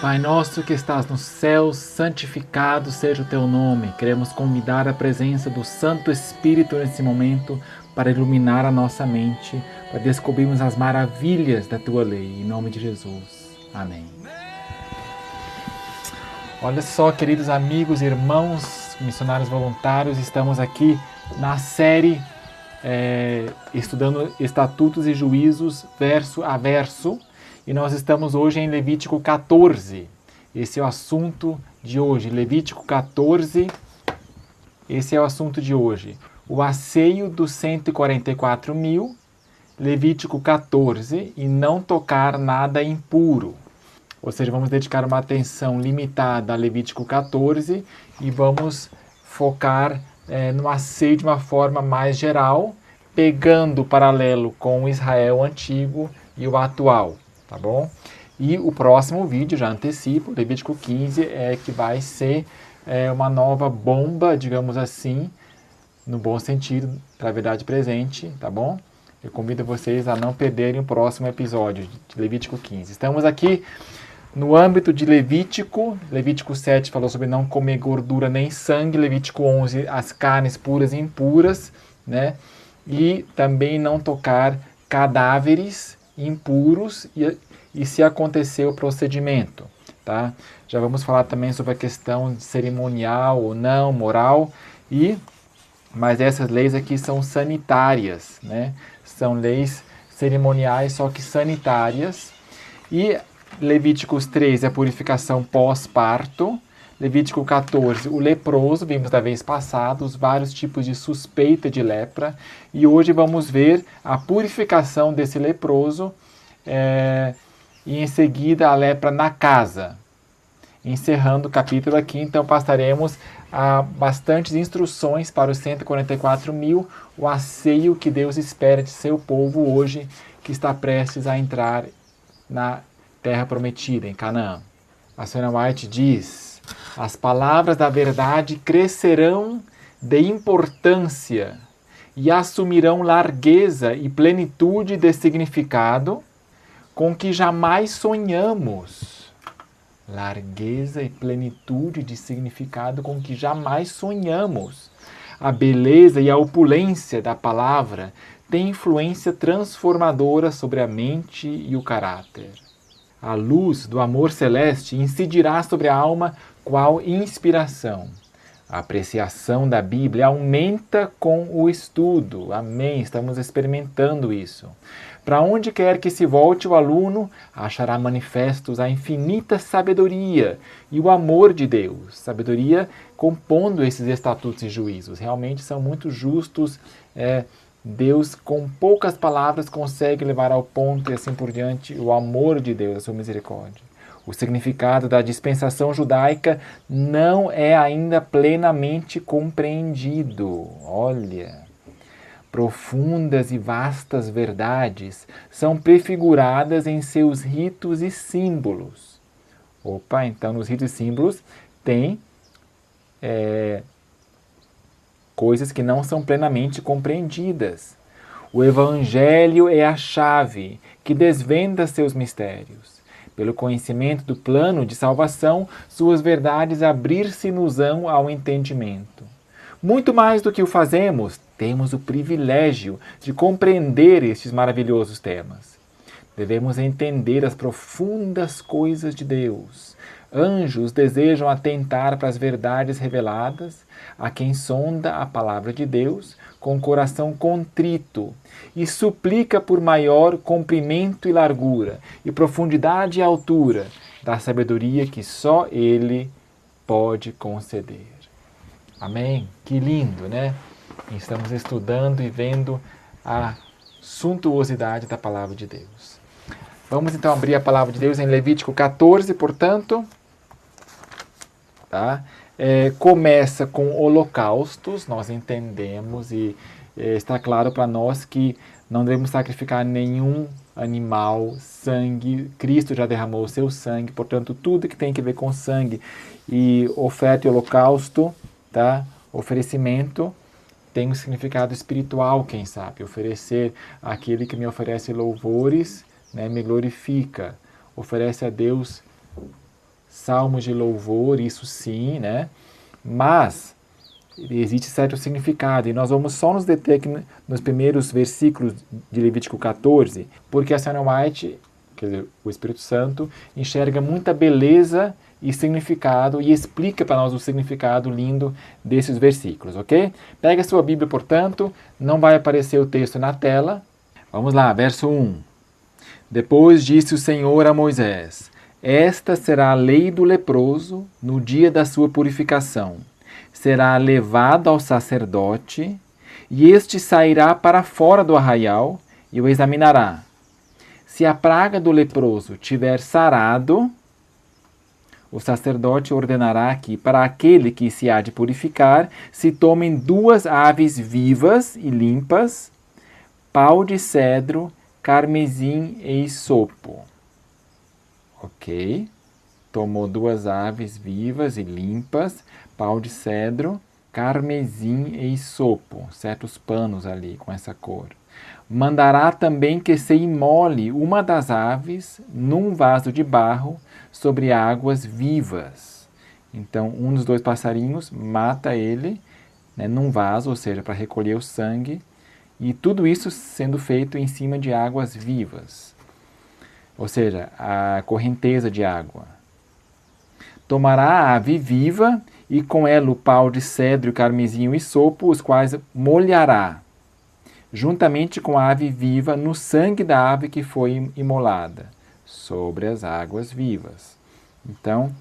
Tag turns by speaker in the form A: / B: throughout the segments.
A: Pai nosso que estás nos céus, santificado seja o teu nome. Queremos convidar a presença do Santo Espírito nesse momento para iluminar a nossa mente, para descobrirmos as maravilhas da tua lei. Em nome de Jesus. Amém. Olha só, queridos amigos, irmãos, missionários voluntários, estamos aqui na série estudando Estatutos e Juízos, verso a verso, e nós estamos hoje em Levítico 14. Esse é o assunto de hoje. Levítico 14, esse é o assunto de hoje. O asseio dos 144.000, Levítico 14, e não tocar nada impuro. Ou seja, vamos dedicar uma atenção limitada a Levítico 14 e vamos focar no asseio de uma forma mais geral, pegando o paralelo com o Israel antigo e o atual, tá bom? E o próximo vídeo, já antecipo, Levítico 15, que vai ser uma nova bomba, digamos assim, no bom sentido, para a verdade presente, tá bom? Eu convido vocês a não perderem o próximo episódio de Levítico 15. Estamos aqui no âmbito de Levítico 7 falou sobre não comer gordura nem sangue, Levítico 11, as carnes puras e impuras, né? E também não tocar cadáveres impuros e se acontecer o procedimento, tá? Já vamos falar também sobre a questão cerimonial ou não, moral, mas essas leis aqui são sanitárias, né? São leis cerimoniais, só que sanitárias. E Levíticos 13, a purificação pós-parto. Levítico 14, o leproso, vimos da vez passada, os vários tipos de suspeita de lepra. E hoje vamos ver a purificação desse leproso e em seguida a lepra na casa. Encerrando o capítulo aqui, então passaremos a bastantes instruções para os 144.000, o asseio que Deus espera de seu povo hoje, que está prestes a entrar na terra prometida, em Canaã. A senhora White diz: as palavras da verdade crescerão de importância e assumirão largueza e plenitude de significado com que jamais sonhamos. Largueza e plenitude de significado com que jamais sonhamos. A beleza e a opulência da palavra têm influência transformadora sobre a mente e o caráter. A luz do amor celeste incidirá sobre a alma qual inspiração. A apreciação da Bíblia aumenta com o estudo. Amém. Estamos experimentando isso. Para onde quer que se volte o aluno, achará manifestos a infinita sabedoria e o amor de Deus. Sabedoria compondo esses estatutos e juízos. Realmente são muito justos. Deus, com poucas palavras, consegue levar ao ponto e assim por diante o amor de Deus, a sua misericórdia. O significado da dispensação judaica não é ainda plenamente compreendido. Olha, profundas e vastas verdades são prefiguradas em seus ritos e símbolos. Então nos ritos e símbolos tem coisas que não são plenamente compreendidas. O Evangelho é a chave que desvenda seus mistérios. Pelo conhecimento do plano de salvação, suas verdades abrir-se-nos-ão ao entendimento. Muito mais do que o fazemos, temos o privilégio de compreender estes maravilhosos temas. Devemos entender as profundas coisas de Deus. Anjos desejam atentar para as verdades reveladas a quem sonda a palavra de Deus com coração contrito e suplica por maior comprimento e largura e profundidade e altura da sabedoria que só Ele pode conceder. Amém? Que lindo, né? Estamos estudando e vendo a suntuosidade da palavra de Deus. Vamos então abrir a palavra de Deus em Levítico 14, portanto. Tá? Começa com holocaustos, nós entendemos e está claro para nós que não devemos sacrificar nenhum animal, sangue. Cristo já derramou o seu sangue, portanto, tudo que tem que ver com sangue e oferta e holocausto, tá? Oferecimento, tem um significado espiritual, quem sabe. Oferecer àquele que me oferece louvores, né, me glorifica. Oferece a Deus salmos de louvor, isso sim, né? Mas existe certo significado, e nós vamos só nos deter aqui nos primeiros versículos de Levítico 14, porque a Senhora White, quer dizer, o Espírito Santo, enxerga muita beleza e significado e explica para nós o significado lindo desses versículos, ok? Pega a sua Bíblia, portanto, não vai aparecer o texto na tela. Vamos lá, verso 1. Depois disse o Senhor a Moisés: Esta será a lei do leproso no dia da sua purificação. Será levado ao sacerdote, e este sairá para fora do arraial e o examinará. Se a praga do leproso tiver sarado, o sacerdote ordenará que, para aquele que se há de purificar, se tomem 2 aves vivas e limpas, pau de cedro, carmesim e isopo. Ok? Tomou 2 aves vivas e limpas, pau de cedro, carmesim e isopo, certos panos ali com essa cor. Mandará também que se imole uma das aves num vaso de barro sobre águas vivas. Então, um dos 2 passarinhos mata ele, né, num vaso, ou seja, para recolher o sangue, e tudo isso sendo feito em cima de águas vivas, ou seja, a correnteza de água. Tomará a ave viva e com ela o pau de cedro, carmesim e isopo, os quais molhará, juntamente com a ave viva, no sangue da ave que foi imolada, sobre as águas vivas. Então,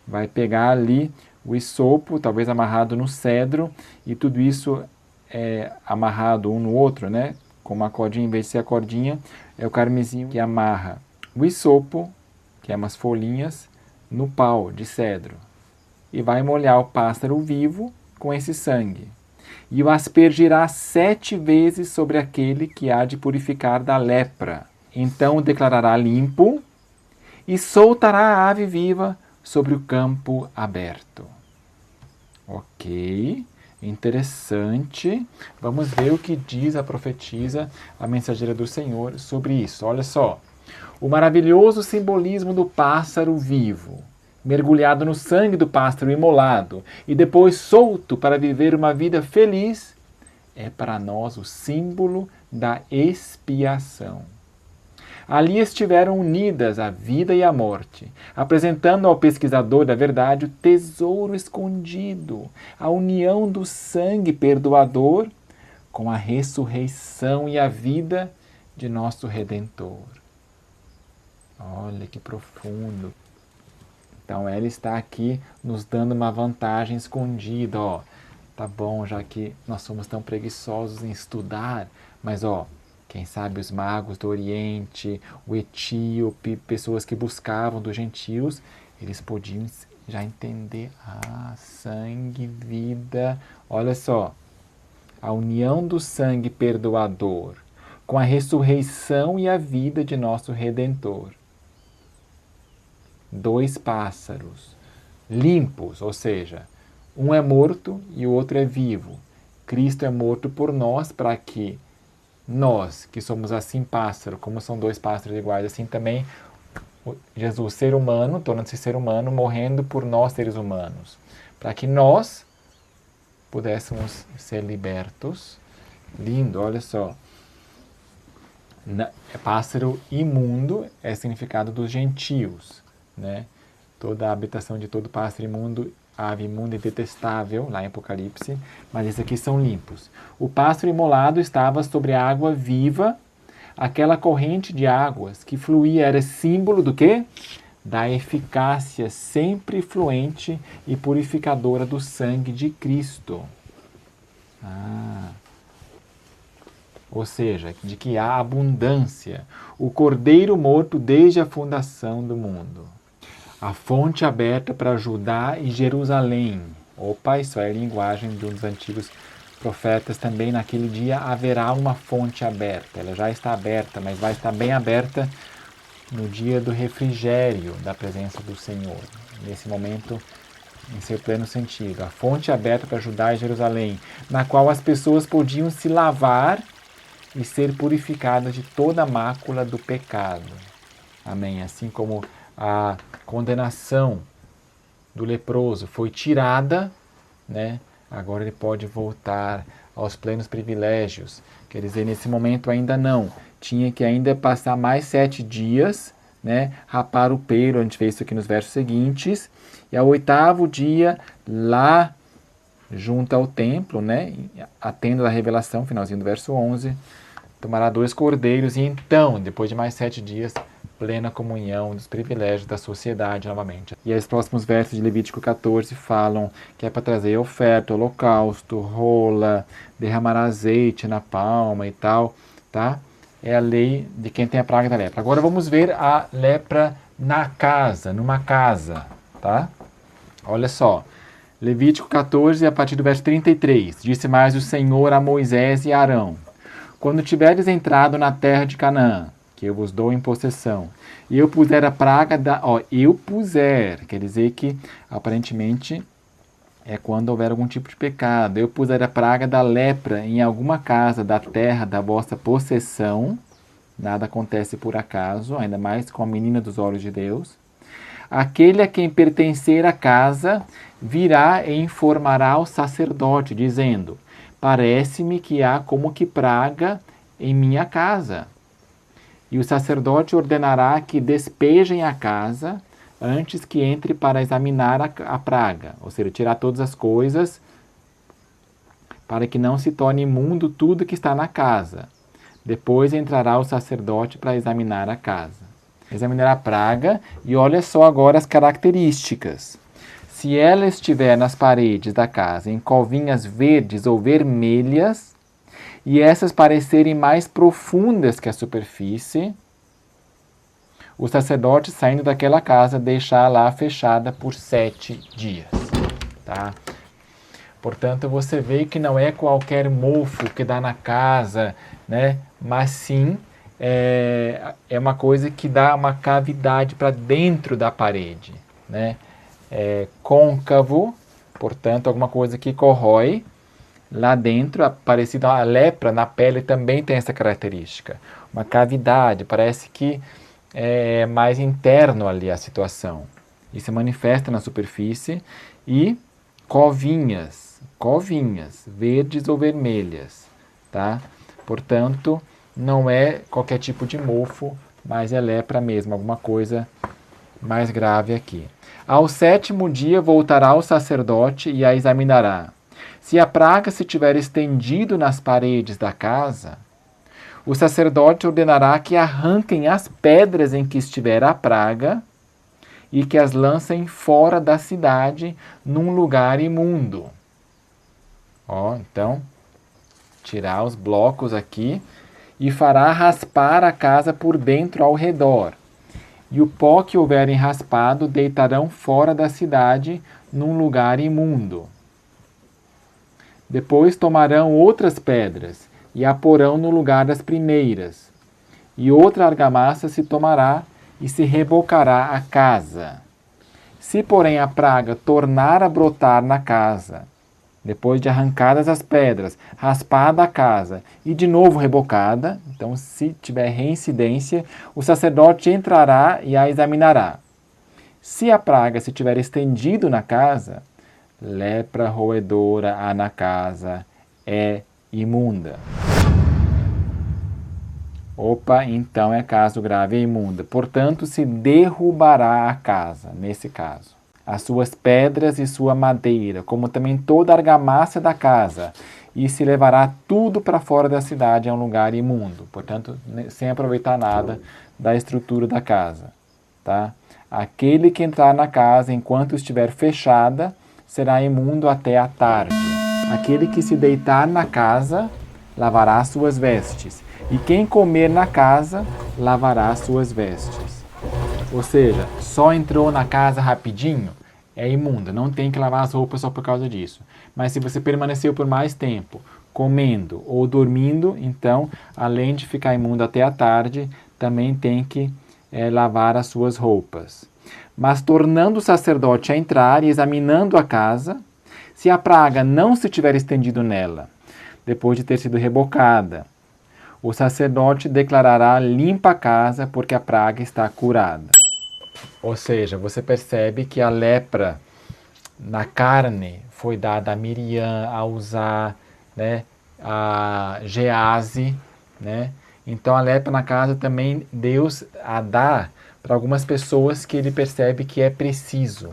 A: vai pegar ali o isopo, talvez amarrado no cedro, e tudo isso é amarrado um no outro, né? Com uma cordinha, em vez de ser a cordinha, é o carmesim que amarra o isopo, que é umas folhinhas, no pau de cedro. E vai molhar o pássaro vivo com esse sangue. E o aspergirá 7 vezes sobre aquele que há de purificar da lepra. Então o declarará limpo e soltará a ave viva sobre o campo aberto. Ok, interessante. Vamos ver o que diz a profetisa, a mensageira do Senhor, sobre isso. Olha só, o maravilhoso simbolismo do pássaro vivo, mergulhado no sangue do pássaro imolado e depois solto para viver uma vida feliz, é para nós o símbolo da expiação. Ali estiveram unidas a vida e a morte, apresentando ao pesquisador da verdade o tesouro escondido, a união do sangue perdoador com a ressurreição e a vida de nosso Redentor. Olha que profundo. Então ela está aqui nos dando uma vantagem escondida, ó. Tá bom, já que nós somos tão preguiçosos em estudar, mas ó, quem sabe os magos do Oriente, o etíope, pessoas que buscavam dos gentios, eles podiam já entender, sangue, vida. Olha só, a união do sangue perdoador com a ressurreição e a vida de nosso Redentor. 2 pássaros limpos, ou seja, um é morto e o outro é vivo. Cristo é morto por nós para que nós, que somos assim pássaro, como são 2 pássaros iguais, assim também Jesus, ser humano, tornando-se ser humano, morrendo por nós, seres humanos, para que nós pudéssemos ser libertos. Lindo, olha só. Pássaro imundo é significado dos gentios, né? Toda a habitação de todo pássaro imundo, ave imunda e detestável, lá em Apocalipse, mas esses aqui são limpos. O pássaro imolado estava sobre a água viva, aquela corrente de águas que fluía era símbolo do quê? Da eficácia sempre fluente e purificadora do sangue de Cristo. Ou seja, de que há abundância. O Cordeiro morto desde a fundação do mundo. A fonte aberta para Judá e Jerusalém. Opa, isso é a linguagem de um dos antigos profetas também. Naquele dia haverá uma fonte aberta. Ela já está aberta, mas vai estar bem aberta no dia do refrigério da presença do Senhor. Nesse momento, em seu pleno sentido. A fonte aberta para Judá e Jerusalém, na qual as pessoas podiam se lavar e ser purificadas de toda a mácula do pecado. Amém. Assim como a condenação do leproso foi tirada, né? Agora ele pode voltar aos plenos privilégios. Quer dizer, nesse momento ainda não. Tinha que ainda passar mais 7 dias, né? Rapar o pelo, a gente vê isso aqui nos versos seguintes. E ao 8º dia, lá junto ao templo, né? A tenda da revelação, finalzinho do verso 11, tomará 2 cordeiros e então, depois de mais 7 dias, plena comunhão dos privilégios da sociedade novamente. E aí os próximos versos de Levítico 14 falam que é para trazer oferta, holocausto, rola, derramar azeite na palma e tal, tá? É a lei de quem tem a praga da lepra. Agora vamos ver a lepra na casa, numa casa, tá? Olha só, Levítico 14, a partir do verso 33, disse mais o Senhor a Moisés e a Arão: quando tiveres entrado na terra de Canaã, que eu vos dou em possessão, e eu puser a praga da... quer dizer que aparentemente é quando houver algum tipo de pecado. Eu puser a praga da lepra em alguma casa da terra da vossa possessão, nada acontece por acaso, ainda mais com a menina dos olhos de Deus. Aquele a quem pertencer a casa virá e informará ao sacerdote, dizendo: parece-me que há como que praga em minha casa. E o sacerdote ordenará que despejem a casa antes que entre para examinar a praga, ou seja, tirar todas as coisas para que não se torne imundo tudo que está na casa. Depois entrará o sacerdote para examinar a casa. Examinar a praga e olha só agora as características. Se ela estiver nas paredes da casa em covinhas verdes ou vermelhas, e essas parecerem mais profundas que a superfície, o sacerdote, saindo daquela casa, deixará lá fechada por 7 dias. Tá? Portanto, você vê que não é qualquer mofo que dá na casa, né? Mas sim é uma coisa que dá uma cavidade para dentro da parede, né? É côncavo, portanto, alguma coisa que corrói. Lá dentro, parecida a lepra na pele, também tem essa característica. Uma cavidade, parece que é mais interno ali a situação. Isso se manifesta na superfície. E covinhas, verdes ou vermelhas. Tá? Portanto, não é qualquer tipo de mofo, mas é lepra mesmo, alguma coisa mais grave aqui. Ao 7º dia voltará o sacerdote e a examinará. Se a praga se tiver estendido nas paredes da casa, o sacerdote ordenará que arranquem as pedras em que estiver a praga e que as lancem fora da cidade num lugar imundo. Então, tirar os blocos aqui e fará raspar a casa por dentro ao redor. E o pó que houverem raspado deitarão fora da cidade num lugar imundo. Depois tomarão outras pedras e a porão no lugar das primeiras. E outra argamassa se tomará e se rebocará a casa. Se, porém, a praga tornar a brotar na casa, depois de arrancadas as pedras, raspada a casa e de novo rebocada, então se tiver reincidência, o sacerdote entrará e a examinará. Se a praga se tiver estendido na casa, lepra roedora há na casa, é imunda. Então é caso grave e imunda. Portanto, se derrubará a casa, nesse caso. As suas pedras e sua madeira, como também toda a argamassa da casa, e se levará tudo para fora da cidade, a um lugar imundo. Portanto, sem aproveitar nada da estrutura da casa. Tá? Aquele que entrar na casa enquanto estiver fechada, será imundo até a tarde. Aquele que se deitar na casa, lavará suas vestes. E quem comer na casa, lavará suas vestes. Ou seja, só entrou na casa rapidinho, é imunda. Não tem que lavar as roupas só por causa disso. Mas se você permaneceu por mais tempo, comendo ou dormindo, então, além de ficar imundo até a tarde, também tem que lavar as suas roupas. Mas tornando o sacerdote a entrar e examinando a casa, se a praga não se tiver estendido nela, depois de ter sido rebocada, o sacerdote declarará limpa a casa, porque a praga está curada. Ou seja, você percebe que a lepra na carne foi dada a Miriam, a Uzá, né, a Gease, né? Então a lepra na casa também Deus a dá para algumas pessoas que ele percebe que é preciso.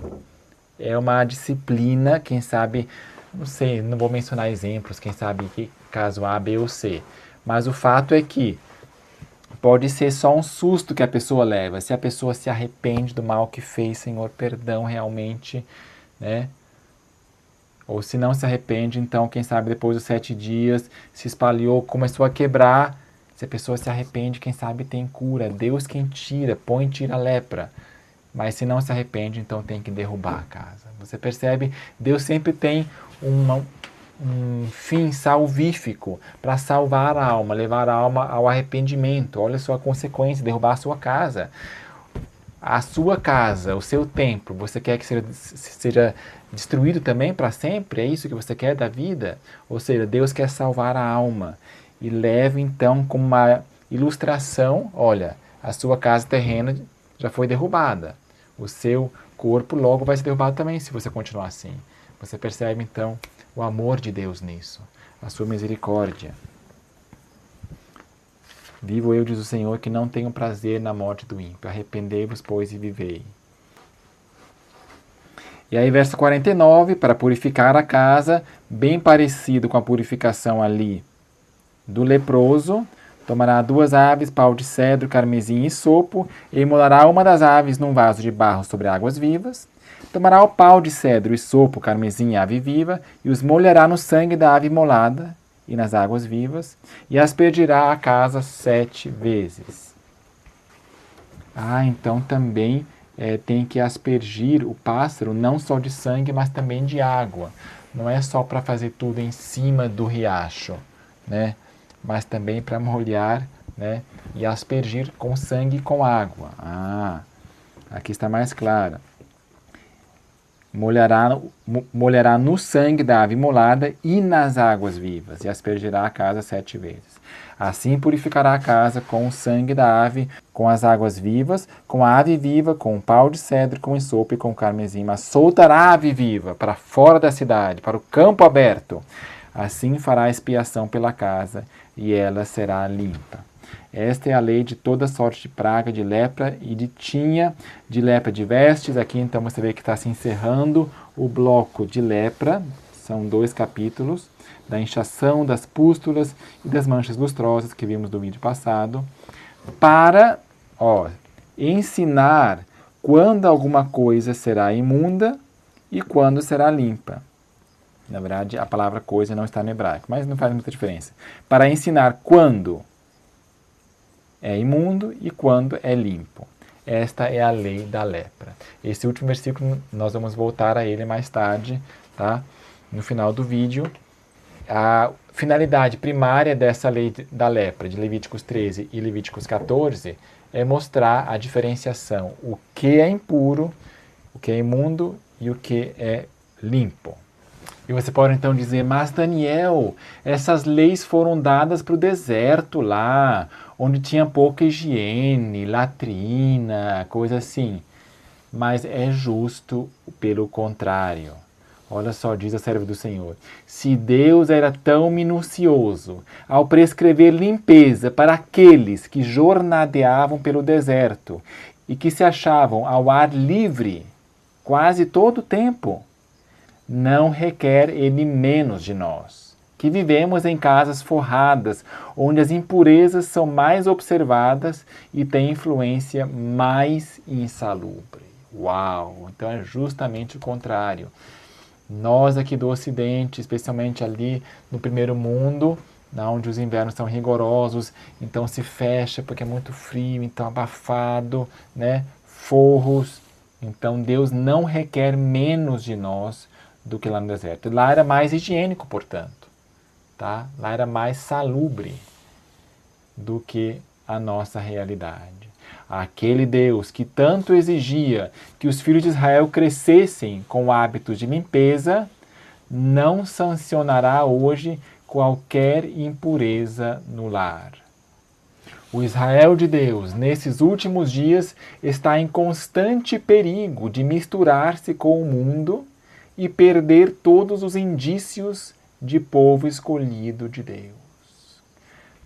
A: É uma disciplina, quem sabe, não sei, não vou mencionar exemplos, quem sabe que caso A, B ou C. Mas o fato é que pode ser só um susto que a pessoa leva. Se a pessoa se arrepende do mal que fez, Senhor, perdão realmente, né? Ou se não se arrepende, então, quem sabe depois dos 7 dias se espalhou, começou a quebrar. Se a pessoa se arrepende, quem sabe tem cura. Deus quem tira, põe e tira a lepra. Mas se não se arrepende, então tem que derrubar a casa. Você percebe? Deus sempre tem um fim salvífico para salvar a alma, levar a alma ao arrependimento. Olha só a consequência, derrubar a sua casa. A sua casa, o seu templo, você quer que seja destruído também para sempre? É isso que você quer da vida? Ou seja, Deus quer salvar a alma. E leve então como uma ilustração, olha, a sua casa terrena já foi derrubada. O seu corpo logo vai ser derrubado também se você continuar assim. Você percebe então o amor de Deus nisso, a sua misericórdia. Vivo eu, diz o Senhor, que não tenho prazer na morte do ímpio. Arrependei-vos, pois, e vivei. E aí, verso 49, para purificar a casa, bem parecido com a purificação ali do leproso, tomará 2 aves, pau de cedro, carmesim e sopo, e imolará uma das aves num vaso de barro sobre águas vivas. Tomará o pau de cedro e sopo, carmesim e ave viva, e os molhará no sangue da ave imolada e nas águas vivas, e aspergirá a casa 7 vezes. Então também tem que aspergir o pássaro, não só de sangue, mas também de água. Não é só para fazer tudo em cima do riacho, né? Mas também para molhar, né? E aspergir com sangue e com água. Aqui está mais claro. Molhará no sangue da ave imolada e nas águas vivas, e aspergirá a casa 7 vezes. Assim purificará a casa com o sangue da ave, com as águas vivas, com a ave viva, com o pau de cedro, com o ensopo e com o carmesim. Mas soltará a ave viva para fora da cidade, para o campo aberto. Assim fará expiação pela casa, e ela será limpa. Esta é a lei de toda sorte de praga, de lepra e de tinha, de lepra de vestes. Aqui então você vê que está se encerrando o bloco de lepra, são 2 capítulos, da inchação, das pústulas e das manchas lustrosas que vimos no vídeo passado, para ensinar quando alguma coisa será imunda e quando será limpa. Na verdade, a palavra coisa não está no hebraico, mas não faz muita diferença. Para ensinar quando é imundo e quando é limpo. Esta é a lei da lepra. Esse último versículo nós vamos voltar a ele mais tarde, tá? No final do vídeo. A finalidade primária dessa lei da lepra, de Levíticos 13 e Levíticos 14, é mostrar a diferenciação, o que é impuro, o que é imundo e o que é limpo. E você pode então dizer, mas Daniel, essas leis foram dadas para o deserto lá, onde tinha pouca higiene, latrina, coisa assim. Mas é justo pelo contrário. Olha só, diz a serva do Senhor. Se Deus era tão minucioso ao prescrever limpeza para aqueles que jornadeavam pelo deserto e que se achavam ao ar livre quase todo o tempo, não requer ele menos de nós, que vivemos em casas forradas, onde as impurezas são mais observadas e têm influência mais insalubre. Uau! Então é justamente o contrário. Nós aqui do Ocidente, especialmente ali no primeiro mundo, onde os invernos são rigorosos, então se fecha porque é muito frio, então abafado, né? Forros. Então Deus não requer menos de nós do que lá no deserto. Lá era mais higiênico, portanto. Tá? Lá era mais salubre do que a nossa realidade. Aquele Deus que tanto exigia que os filhos de Israel crescessem com hábitos de limpeza, não sancionará hoje qualquer impureza no lar. O Israel de Deus, nesses últimos dias, está em constante perigo de misturar-se com o mundo e perder todos os indícios de povo escolhido de Deus.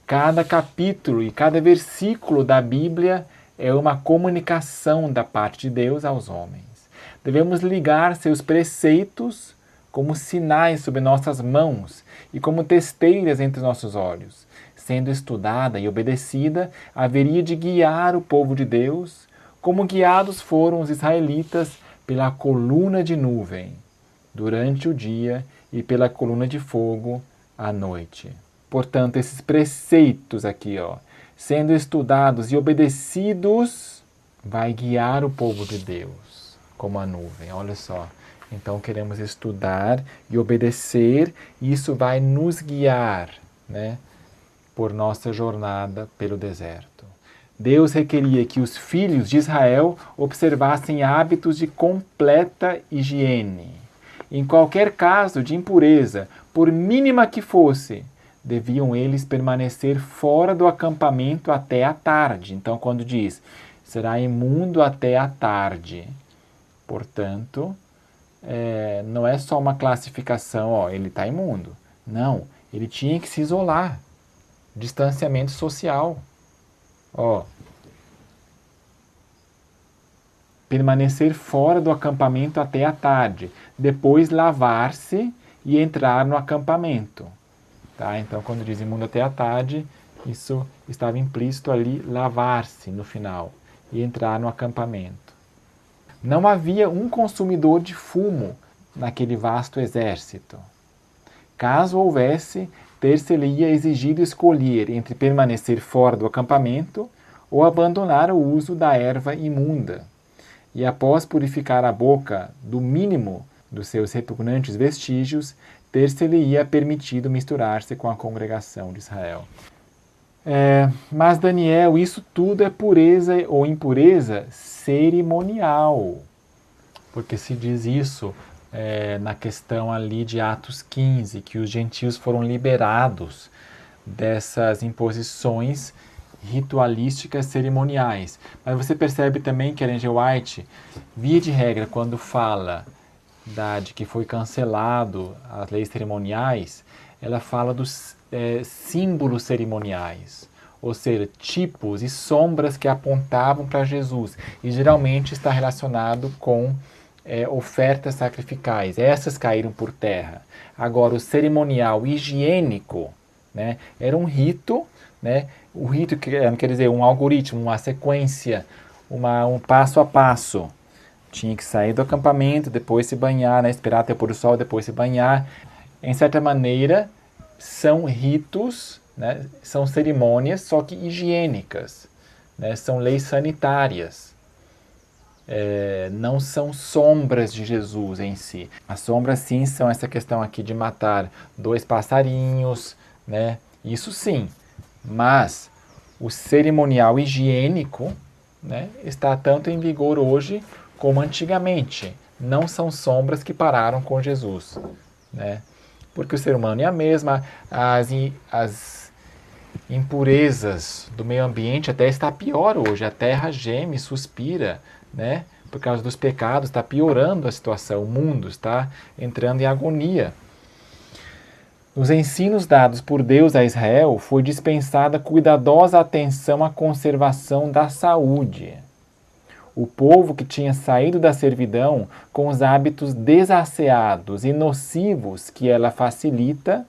A: Cada capítulo e cada versículo da Bíblia é uma comunicação da parte de Deus aos homens. Devemos ligar seus preceitos como sinais sob nossas mãos e como testeiras entre nossos olhos. Sendo estudada e obedecida, haveria de guiar o povo de Deus, como guiados foram os israelitas pela coluna de nuvem durante o dia e pela coluna de fogo à noite. Portanto, esses preceitos aqui, sendo estudados e obedecidos, vai guiar o povo de Deus como a nuvem. Olha só. Então, queremos estudar e obedecer, e isso vai nos guiar, né, por nossa jornada pelo deserto. Deus requeria que os filhos de Israel observassem hábitos de completa higiene. Em qualquer caso de impureza, por mínima que fosse, deviam eles permanecer fora do acampamento até a tarde. Então, quando diz, será imundo até a tarde, portanto, não é só uma classificação, ele está imundo. Não, ele tinha que se isolar. Distanciamento social. Permanecer fora do acampamento até a tarde. Depois lavar-se e entrar no acampamento. Tá? Então, quando diz imundo até a tarde, isso estava implícito ali, lavar-se no final e entrar no acampamento. Não havia um consumidor de fumo naquele vasto exército. Caso houvesse, ter-se-lhe-ia exigido escolher entre permanecer fora do acampamento ou abandonar o uso da erva imunda. E após purificar a boca do mínimo dos seus repugnantes vestígios, ter-se-lhe-ia permitido misturar-se com a congregação de Israel. Mas, Daniel, isso tudo é pureza ou impureza cerimonial. Porque se diz isso na questão ali de Atos 15, que os gentios foram liberados dessas imposições ritualísticas cerimoniais. Mas você percebe também que Ellen G. White, via de regra, quando fala de que foi cancelado as leis cerimoniais, ela fala dos símbolos cerimoniais, ou seja, tipos e sombras que apontavam para Jesus, e geralmente está relacionado com ofertas sacrificais. Essas caíram por terra. Agora, o cerimonial higiênico, né, era um rito, né, o rito quer dizer um algoritmo, uma sequência, um passo a passo. Tinha que sair do acampamento, depois se banhar, né, esperar até o pôr do sol, depois se banhar. Em certa maneira, são ritos, né, são cerimônias, só que higiênicas, né, são leis sanitárias. Não são sombras de Jesus em si. As sombras, sim, são essa questão aqui de matar 2 passarinhos, né, isso sim. Mas o cerimonial higiênico, né, está tanto em vigor hoje como antigamente. Não são sombras que pararam com Jesus, né? Porque o ser humano é a mesma, as impurezas do meio ambiente até está pior hoje. A terra geme, suspira, né? Por causa dos pecados, está piorando a situação. O mundo está entrando em agonia. Nos ensinos dados por Deus a Israel, foi dispensada cuidadosa atenção à conservação da saúde. O povo que tinha saído da servidão com os hábitos desasseados e nocivos que ela facilita,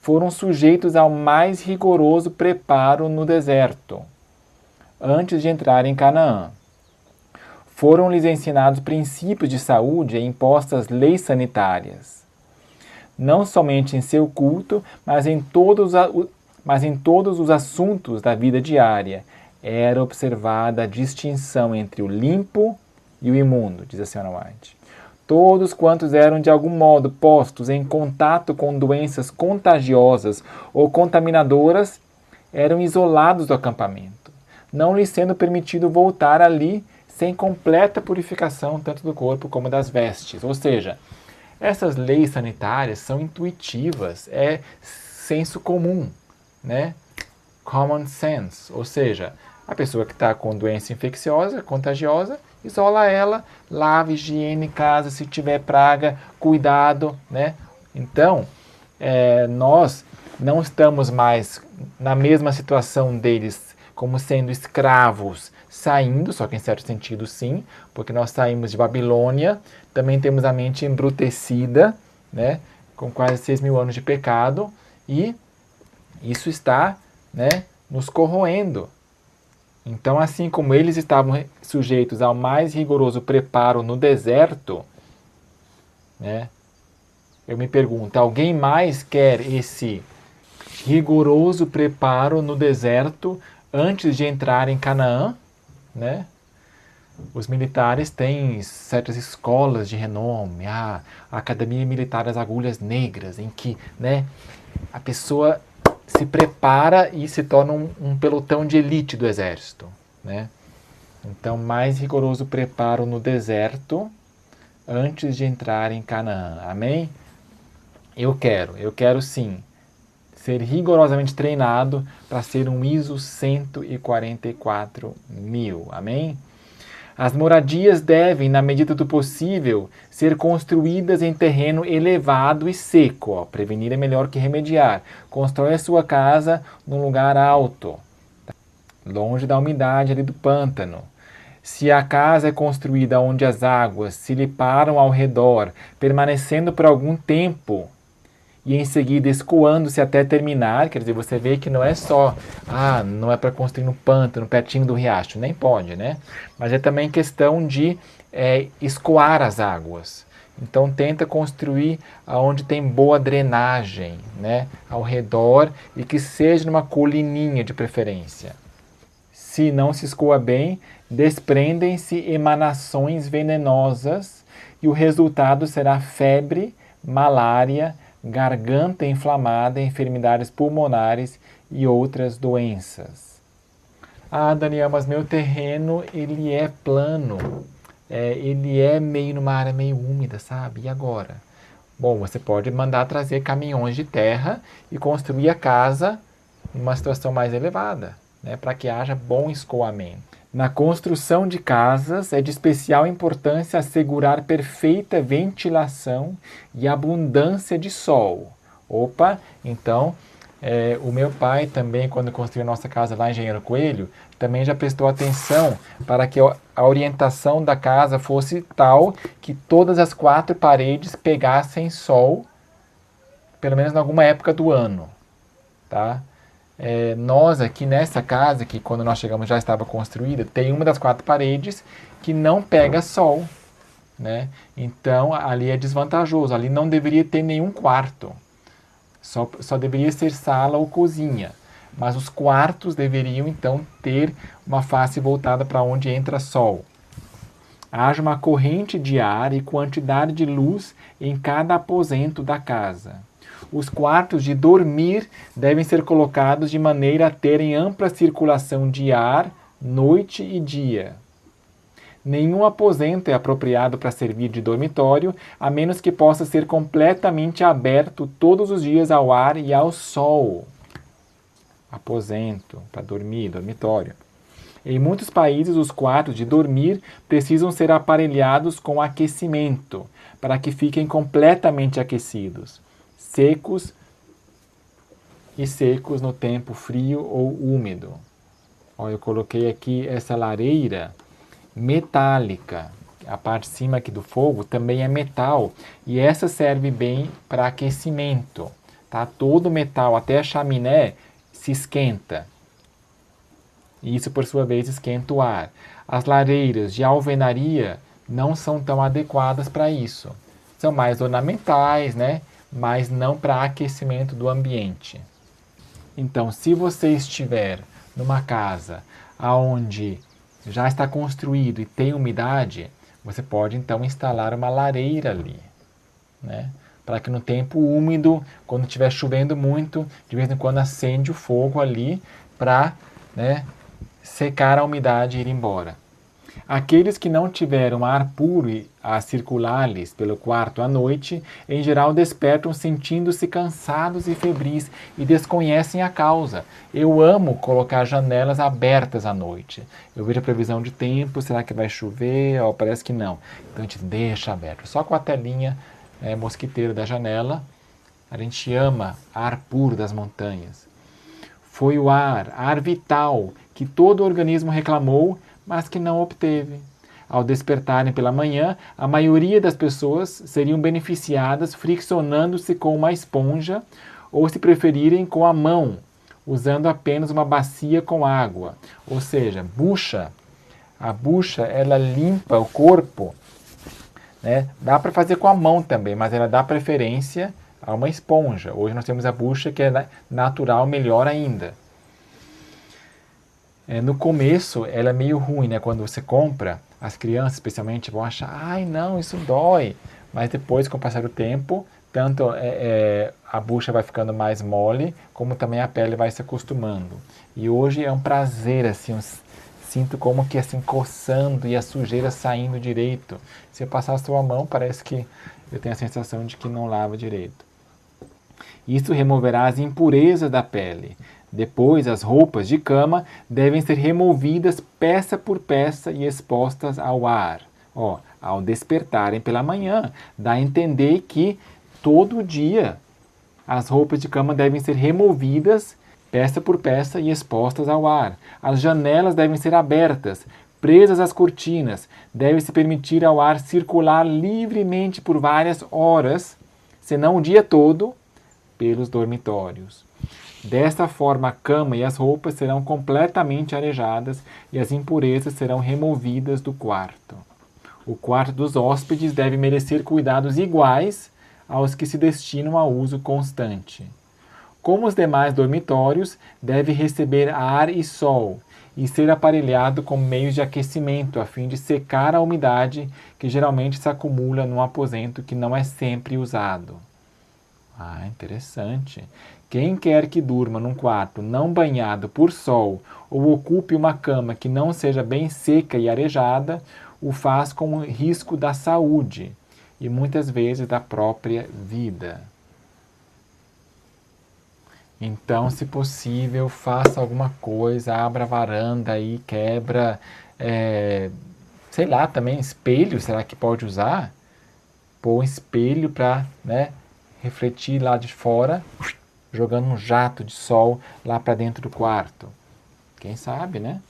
A: foram sujeitos ao mais rigoroso preparo no deserto, antes de entrar em Canaã. Foram-lhes ensinados princípios de saúde e impostas leis sanitárias. Não somente em seu culto, mas em todos os assuntos da vida diária, era observada a distinção entre o limpo e o imundo, diz a senhora White. Todos quantos eram de algum modo postos em contato com doenças contagiosas ou contaminadoras eram isolados do acampamento, não lhes sendo permitido voltar ali sem completa purificação tanto do corpo como das vestes. Ou seja, essas leis sanitárias são intuitivas, é senso comum, né? Common sense, ou seja, A pessoa que está com doença infecciosa, contagiosa, isola ela, lava, higiene em casa, se tiver praga, cuidado, né? Então, nós não estamos mais na mesma situação deles, como sendo escravos, saindo, só que em certo sentido sim, porque nós saímos de Babilônia, também temos a mente embrutecida, né, com quase 6.000 anos de pecado, e isso está, né, nos corroendo. Então, assim como eles estavam sujeitos ao mais rigoroso preparo no deserto, né, eu me pergunto, alguém mais quer esse rigoroso preparo no deserto antes de entrar em Canaã, né? Os militares têm certas escolas de renome, a Academia Militar das Agulhas Negras, em que, né, a pessoa se prepara e se torna um pelotão de elite do exército, né? Então, mais rigoroso preparo no deserto antes de entrar em Canaã. Amém? Eu quero sim ser rigorosamente treinado para ser um ISO 144.000. Amém? As moradias devem, na medida do possível, ser construídas em terreno elevado e seco. Ó. Prevenir é melhor que remediar. Constrói a sua casa num lugar alto, longe da umidade ali do pântano. Se a casa é construída onde as águas se lhe param ao redor, permanecendo por algum tempo, e em seguida escoando-se até terminar, quer dizer, você vê que não é só, não é para construir no pântano, pertinho do riacho, nem pode, né? Mas é também questão de escoar as águas. Então tenta construir aonde tem boa drenagem, né? Ao redor e que seja numa colininha de preferência. Se não se escoa bem, desprendem-se emanações venenosas e o resultado será febre, malária, garganta inflamada, enfermidades pulmonares e outras doenças. Daniel, mas meu terreno ele é plano, ele é meio numa área meio úmida, sabe? E agora? Bom, você pode mandar trazer caminhões de terra e construir a casa numa situação mais elevada, né? Para que haja bom escoamento. Na construção de casas, é de especial importância assegurar perfeita ventilação e abundância de sol. Então, o meu pai também, quando construiu a nossa casa lá em Engenheiro Coelho, também já prestou atenção para que a orientação da casa fosse tal que todas as 4 paredes pegassem sol, pelo menos em alguma época do ano, tá? Nós aqui nessa casa, que quando nós chegamos já estava construída, tem uma das 4 paredes que não pega sol, né? Então ali é desvantajoso, ali não deveria ter nenhum quarto, só deveria ser sala ou cozinha, mas os quartos deveriam então ter uma face voltada para onde entra sol. Haja uma corrente de ar e quantidade de luz em cada aposento da casa. Os quartos de dormir devem ser colocados de maneira a terem ampla circulação de ar, noite e dia. Nenhum aposento é apropriado para servir de dormitório, a menos que possa ser completamente aberto todos os dias ao ar e ao sol. Aposento para dormir, dormitório. Em muitos países, os quartos de dormir precisam ser aparelhados com aquecimento, para que fiquem completamente aquecidos. Secos no tempo frio ou úmido. Eu coloquei aqui essa lareira metálica. A parte de cima aqui do fogo também é metal e essa serve bem para aquecimento. Tá? Todo metal, até a chaminé, se esquenta. E isso, por sua vez, esquenta o ar. As lareiras de alvenaria não são tão adequadas para isso. São mais ornamentais, né? Mas não para aquecimento do ambiente. Então, se você estiver numa casa onde já está construído e tem umidade, você pode então instalar uma lareira ali, né? Para que no tempo úmido, quando estiver chovendo muito, de vez em quando acende o fogo ali para, né, secar a umidade e ir embora. Aqueles que não tiveram ar puro a circular-lhes pelo quarto à noite, em geral despertam sentindo-se cansados e febris e desconhecem a causa. Eu amo colocar janelas abertas à noite. Eu vejo a previsão de tempo, será que vai chover? Oh, parece que não. Então a gente deixa aberto. Só com a telinha mosquiteira da janela, a gente ama ar puro das montanhas. Foi o ar vital, que todo o organismo reclamou, mas que não obteve. Ao despertarem pela manhã, a maioria das pessoas seriam beneficiadas friccionando-se com uma esponja ou, se preferirem, com a mão, usando apenas uma bacia com água. Ou seja, bucha. A bucha, ela limpa o corpo, né? Dá para fazer com a mão também, mas ela dá preferência a uma esponja. Hoje nós temos a bucha que é natural, melhor ainda. No começo, ela é meio ruim, né? Quando você compra, as crianças especialmente vão achar, ai não, isso dói. Mas depois, com o passar do tempo, tanto a bucha vai ficando mais mole, como também a pele vai se acostumando. E hoje é um prazer, assim, sinto como que assim, coçando e a sujeira saindo direito. Se eu passar a sua mão, parece que eu tenho a sensação de que não lava direito. Isso removerá as impurezas da pele. Depois, as roupas de cama devem ser removidas peça por peça e expostas ao ar. Ao despertarem pela manhã, dá a entender que todo dia as roupas de cama devem ser removidas peça por peça e expostas ao ar. As janelas devem ser abertas, presas às cortinas, deve-se permitir ao ar circular livremente por várias horas, se não o dia todo, pelos dormitórios. Desta forma, a cama e as roupas serão completamente arejadas e as impurezas serão removidas do quarto. O quarto dos hóspedes deve merecer cuidados iguais aos que se destinam a uso constante. Como os demais dormitórios, deve receber ar e sol e ser aparelhado com meios de aquecimento a fim de secar a umidade que geralmente se acumula num aposento que não é sempre usado. Interessante. Quem quer que durma num quarto não banhado por sol ou ocupe uma cama que não seja bem seca e arejada, o faz com o risco da saúde e muitas vezes da própria vida. Então, se possível, faça alguma coisa, abra a varanda aí, quebra, sei lá, também espelho, será que pode usar? Pôr um espelho para, refletir lá de fora, jogando um jato de sol lá para dentro do quarto. Quem sabe, né?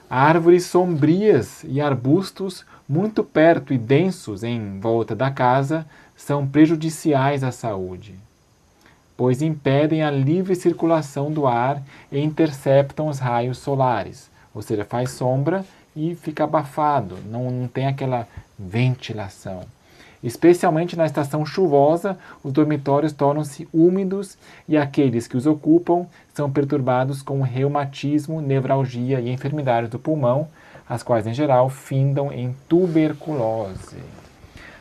A: Árvores sombrias e arbustos muito perto e densos em volta da casa são prejudiciais à saúde, pois impedem a livre circulação do ar e interceptam os raios solares. Ou seja, faz sombra e fica abafado, não tem aquela ventilação. Especialmente na estação chuvosa, os dormitórios tornam-se úmidos e aqueles que os ocupam são perturbados com reumatismo, nevralgia e enfermidades do pulmão, as quais, em geral, findam em tuberculose.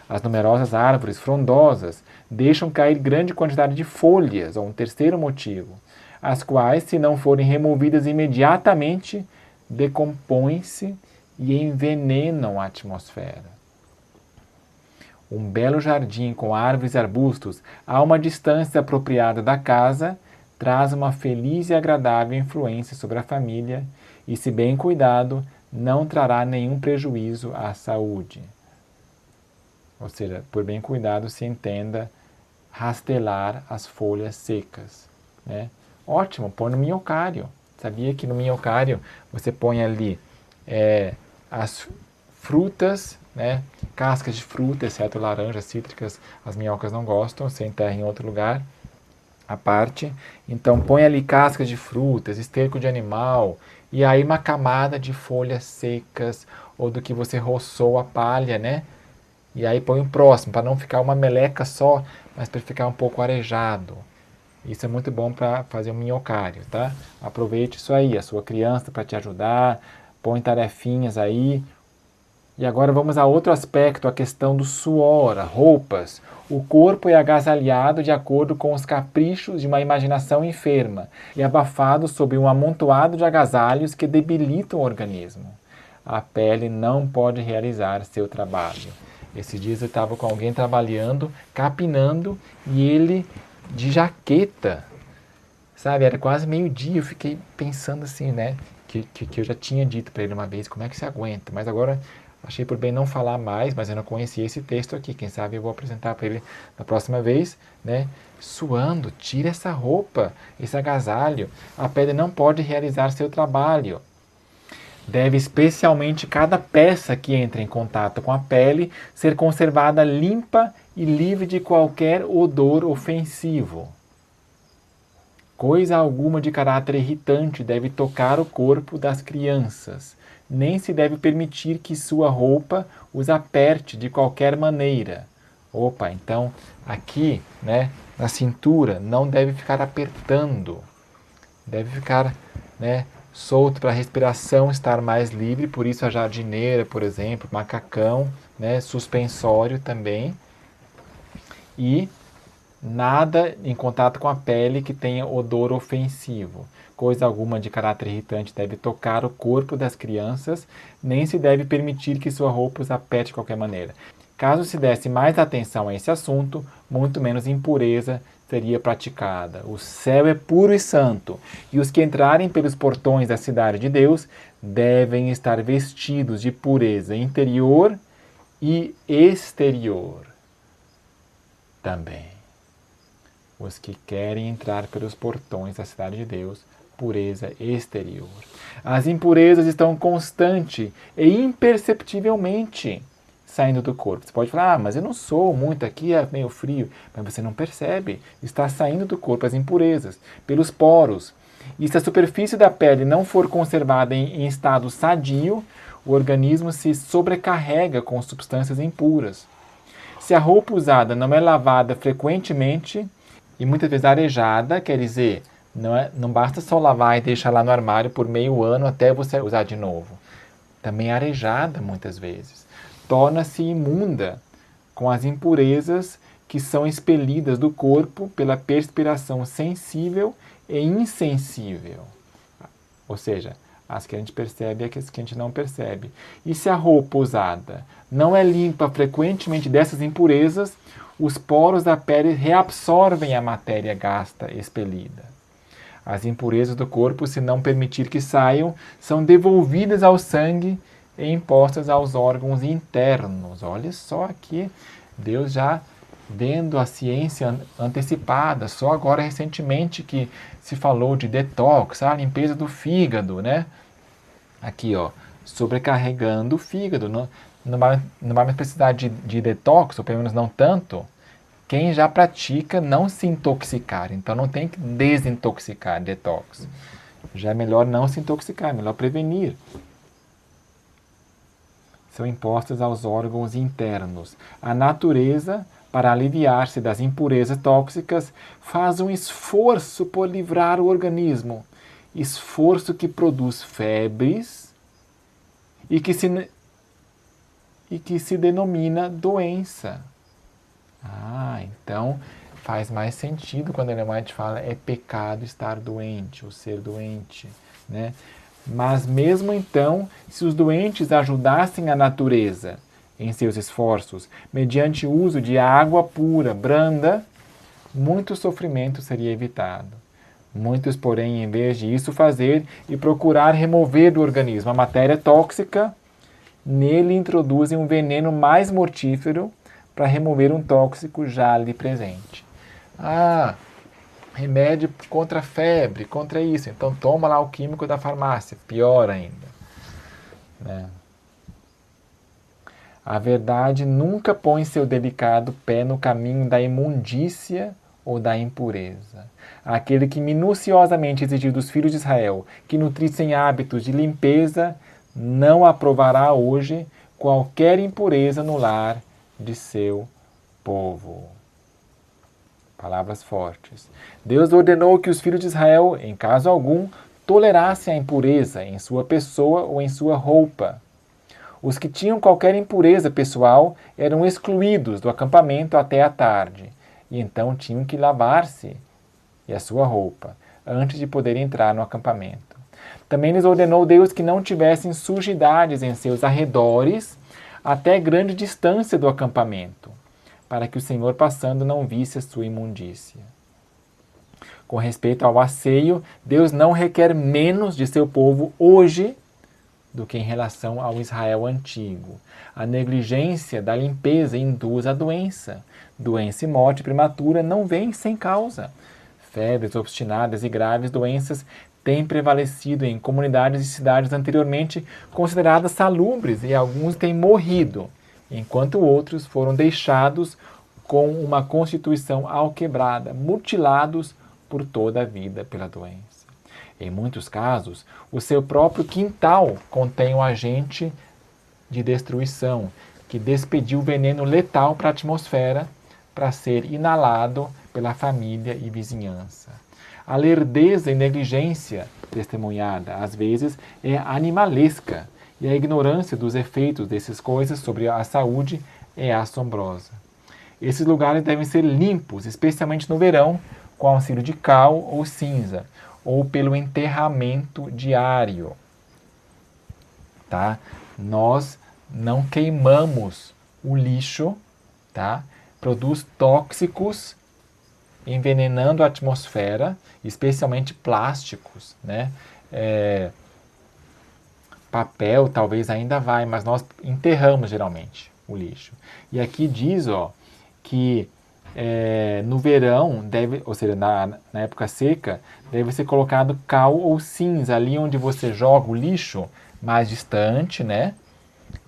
A: As numerosas árvores frondosas deixam cair grande quantidade de folhas, um terceiro motivo, as quais, se não forem removidas imediatamente, decompõem-se e envenenam a atmosfera. Um belo jardim com árvores e arbustos a uma distância apropriada da casa traz uma feliz e agradável influência sobre a família e, se bem cuidado, não trará nenhum prejuízo à saúde. Ou seja, por bem cuidado se entenda rastelar as folhas secas. Né? Ótimo, põe no minhocário. Sabia que no minhocário você põe ali as frutas, cascas de fruta, exceto laranjas cítricas, as minhocas não gostam, você enterra em outro lugar à parte. Então põe ali cascas de frutas, esterco de animal, e aí uma camada de folhas secas, ou do que você roçou a palha, né? E aí põe o próximo, para não ficar uma meleca só, mas para ficar um pouco arejado. Isso é muito bom para fazer um minhocário, tá? Aproveite isso aí, a sua criança para te ajudar, põe tarefinhas aí. E agora vamos a outro aspecto, a questão do suor, roupas. O corpo é agasalhado de acordo com os caprichos de uma imaginação enferma e abafado sob um amontoado de agasalhos que debilitam o organismo. a pele não pode realizar seu trabalho. Esses dias eu estava com alguém trabalhando, capinando, e ele de jaqueta, sabe? Era quase meio-dia, eu fiquei pensando assim, né? Que eu já tinha dito para ele uma vez, como é que se aguenta? Mas agora achei por bem não falar mais, mas eu não conhecia esse texto aqui. Quem sabe eu vou apresentar para ele na próxima vez, né? Suando, tira essa roupa, esse agasalho. A pele não pode realizar seu trabalho. Deve especialmente cada peça que entra em contato com a pele ser conservada limpa e livre de qualquer odor ofensivo. Coisa alguma de caráter irritante deve tocar o corpo das crianças, nem se deve permitir que sua roupa os aperte de qualquer maneira. Opa, então aqui, né, na cintura, não deve ficar apertando, deve ficar, né, solto para a respiração estar mais livre, por isso a jardineira, por exemplo, macacão, né, suspensório também. E nada em contato com a pele que tenha odor ofensivo. Coisa alguma de caráter irritante deve tocar o corpo das crianças, nem se deve permitir que sua roupa os aperte de qualquer maneira. Caso se desse mais atenção a esse assunto, muito menos impureza seria praticada. O céu é puro e santo, e os que entrarem pelos portões da cidade de Deus devem estar vestidos de pureza interior e exterior também. Os que querem entrar pelos portões da cidade de Deus, pureza exterior. As impurezas estão constante e imperceptivelmente saindo do corpo. Você pode falar, mas eu não sou muito aqui, é meio frio. Mas você não percebe. Está saindo do corpo as impurezas, pelos poros. E se a superfície da pele não for conservada em estado sadio, o organismo se sobrecarrega com substâncias impuras. Se a roupa usada não é lavada frequentemente, e muitas vezes arejada, quer dizer, não basta só lavar e deixar lá no armário por meio ano até você usar de novo. Também arejada muitas vezes. Torna-se imunda com as impurezas que são expelidas do corpo pela perspiração sensível e insensível. Ou seja, as que a gente percebe e as que a gente não percebe. E se a roupa usada não é limpa frequentemente dessas impurezas, os poros da pele reabsorvem a matéria gasta expelida. As impurezas do corpo, se não permitir que saiam, são devolvidas ao sangue e impostas aos órgãos internos. Olha só aqui, Deus já vendo a ciência antecipada, só agora recentemente que se falou de detox, a limpeza do fígado, né? Aqui, ó, sobrecarregando o fígado. Não vai mais precisar de detox, ou pelo menos não tanto, quem já pratica não se intoxicar. Então não tem que desintoxicar, detox. Já é melhor não se intoxicar, é melhor prevenir. São impostas aos órgãos internos. A natureza, para aliviar-se das impurezas tóxicas, faz um esforço por livrar o organismo. Esforço que produz febres e que se denomina doença. Então faz mais sentido quando a Ellen White fala é pecado estar doente ou ser doente, né? Mas mesmo então, se os doentes ajudassem a natureza em seus esforços, mediante o uso de água pura, branda, muito sofrimento seria evitado. Muitos, porém, em vez de isso fazer e procurar remover do organismo a matéria tóxica, nele introduzem um veneno mais mortífero para remover um tóxico já ali presente. Remédio contra a febre, contra isso. Então toma lá o químico da farmácia, pior ainda. Né? A verdade nunca põe seu delicado pé no caminho da imundícia ou da impureza. Aquele que minuciosamente exigiu dos filhos de Israel que nutrissem hábitos de limpeza, não aprovará hoje qualquer impureza no lar de seu povo. Palavras fortes. Deus ordenou que os filhos de Israel, em caso algum, tolerassem a impureza em sua pessoa ou em sua roupa. Os que tinham qualquer impureza pessoal eram excluídos do acampamento até a tarde, e então tinham que lavar-se e a sua roupa, antes de poder entrar no acampamento. Também lhes ordenou Deus que não tivessem sujidades em seus arredores, até grande distância do acampamento, para que o Senhor passando não visse a sua imundícia. Com respeito ao asseio, Deus não requer menos de seu povo hoje do que em relação ao Israel antigo. A negligência da limpeza induz a doença. Doença e morte prematura não vêm sem causa. Febres obstinadas e graves doenças têm prevalecido em comunidades e cidades anteriormente consideradas salubres e alguns têm morrido, enquanto outros foram deixados com uma constituição alquebrada, mutilados por toda a vida pela doença. Em muitos casos, o seu próprio quintal contém um agente de destruição que despediu veneno letal para a atmosfera para ser inalado pela família e vizinhança. A lerdeza e negligência testemunhada, às vezes, é animalesca e a ignorância dos efeitos dessas coisas sobre a saúde é assombrosa. Esses lugares devem ser limpos, especialmente no verão, com auxílio de cal ou cinza, ou pelo enterramento diário. Tá? Nós não queimamos o lixo, tá? Produz tóxicos, envenenando a atmosfera, especialmente plásticos, né? Papel talvez ainda vai, mas nós enterramos geralmente o lixo. E aqui diz, que no verão, ou seja, na época seca, deve ser colocado cal ou cinza, ali onde você joga o lixo, mais distante, né?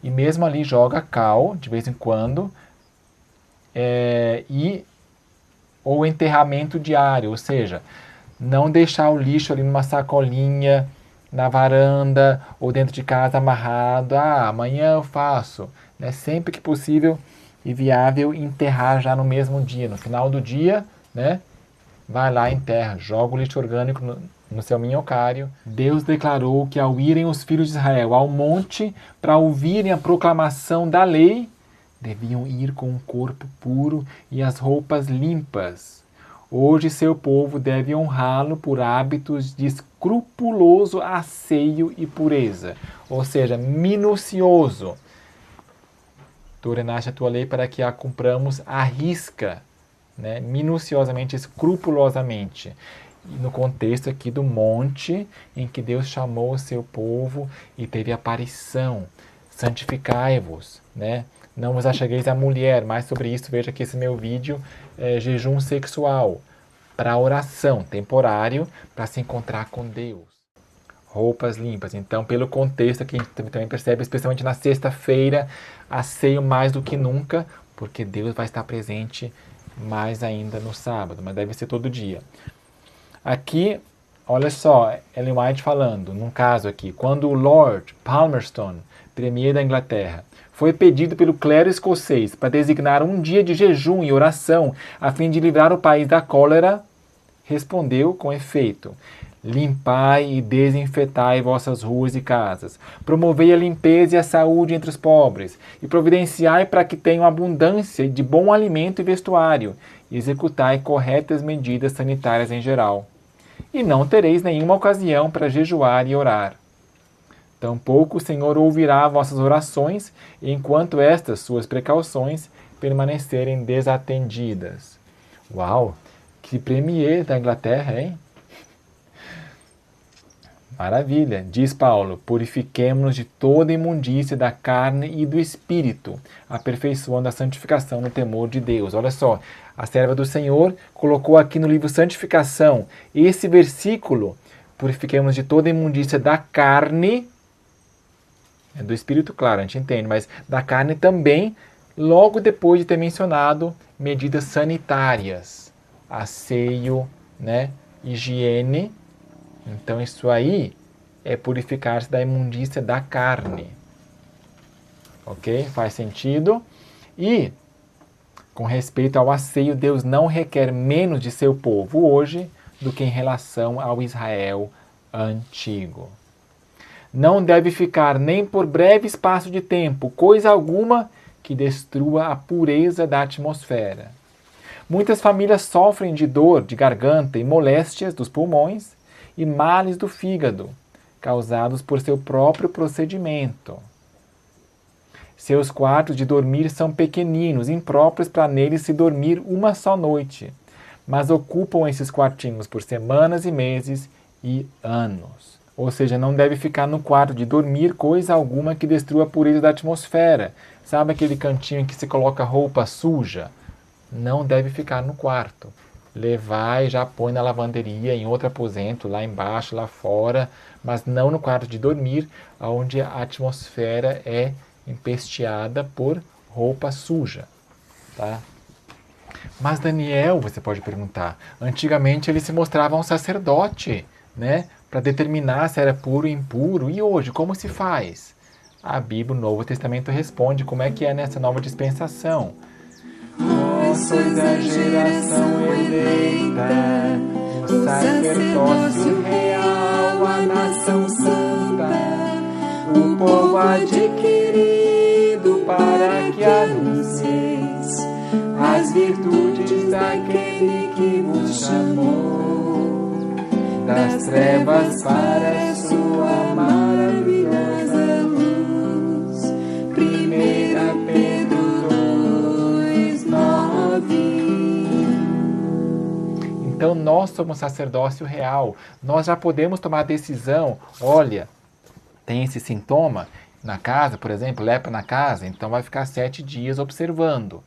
A: E mesmo ali joga cal, de vez em quando, ou enterramento diário, ou seja, não deixar o lixo ali numa sacolinha, na varanda, ou dentro de casa amarrado. Amanhã eu faço. Né? Sempre que possível e viável, enterrar já no mesmo dia. No final do dia, né? Vai lá e enterra, joga o lixo orgânico no seu minhocário. Deus declarou que ao irem os filhos de Israel ao monte para ouvirem a proclamação da lei, deviam ir com o corpo puro e as roupas limpas. Hoje seu povo deve honrá-lo por hábitos de escrupuloso asseio e pureza, ou seja, minucioso. Tu ordenaste a tua lei para que a cumpramos à risca, né? Minuciosamente, escrupulosamente. E no contexto aqui do monte, em que Deus chamou o seu povo e teve aparição. Santificai-vos, né? Não vos achegueis à mulher. Mais sobre isso, veja aqui esse meu vídeo, jejum sexual, para oração, temporário, para se encontrar com Deus. Roupas limpas. Então, pelo contexto aqui, a gente também percebe, especialmente na sexta-feira, asseio mais do que nunca, porque Deus vai estar presente mais ainda no sábado, mas deve ser todo dia. Aqui, olha só, Ellen White falando, num caso aqui, quando o Lord Palmerston, premier da Inglaterra, foi pedido pelo clero escocês para designar um dia de jejum e oração a fim de livrar o país da cólera, respondeu com efeito: limpai e desinfetai vossas ruas e casas, promovei a limpeza e a saúde entre os pobres, e providenciai para que tenham abundância de bom alimento e vestuário, e executai corretas medidas sanitárias em geral. E não tereis nenhuma ocasião para jejuar e orar. Tampouco o Senhor ouvirá vossas orações, enquanto estas suas precauções permanecerem desatendidas. Uau! Que premier da Inglaterra, hein? Maravilha, diz Paulo, purifiquemo-nos de toda imundície da carne e do espírito, aperfeiçoando a santificação no temor de Deus. Olha só, a serva do Senhor colocou aqui no livro Santificação esse versículo, purifiquemos de toda imundícia da carne, do espírito, claro, a gente entende, mas da carne também, logo depois de ter mencionado medidas sanitárias, asseio, né, higiene. Então isso aí é purificar-se da imundícia da carne. Ok? Faz sentido? E, com respeito ao asseio, Deus não requer menos de seu povo hoje do que em relação ao Israel antigo. Não deve ficar nem por breve espaço de tempo coisa alguma que destrua a pureza da atmosfera. Muitas famílias sofrem de dor de garganta e moléstias dos pulmões e males do fígado, causados por seu próprio procedimento. Seus quartos de dormir são pequeninos, impróprios para neles se dormir uma só noite, mas ocupam esses quartinhos por semanas e meses e anos. Ou seja, não deve ficar no quarto de dormir coisa alguma que destrua a pureza da atmosfera. Sabe aquele cantinho em que se coloca roupa suja? Não deve ficar no quarto. Levar e já põe na lavanderia, em outro aposento, lá embaixo, lá fora, mas não no quarto de dormir, onde a atmosfera é empesteada por roupa suja. Tá? Mas Daniel, você pode perguntar, antigamente ele se mostrava um sacerdote, né? Para determinar se era puro ou impuro. E hoje, como se faz? A Bíblia, o Novo Testamento, responde como é que é nessa nova dispensação. Vós sois a geração eleita, o sacerdócio real, a nação santa, o povo adquirido para que anuncieis as virtudes daquele que vos chamou das trevas para a sua maravilhosa luz. 1 Pedro 2:9. Então nós somos sacerdócio real. Nós já podemos tomar a decisão. Olha, tem esse sintoma na casa, por exemplo, lepra na casa, então vai ficar 7 dias observando.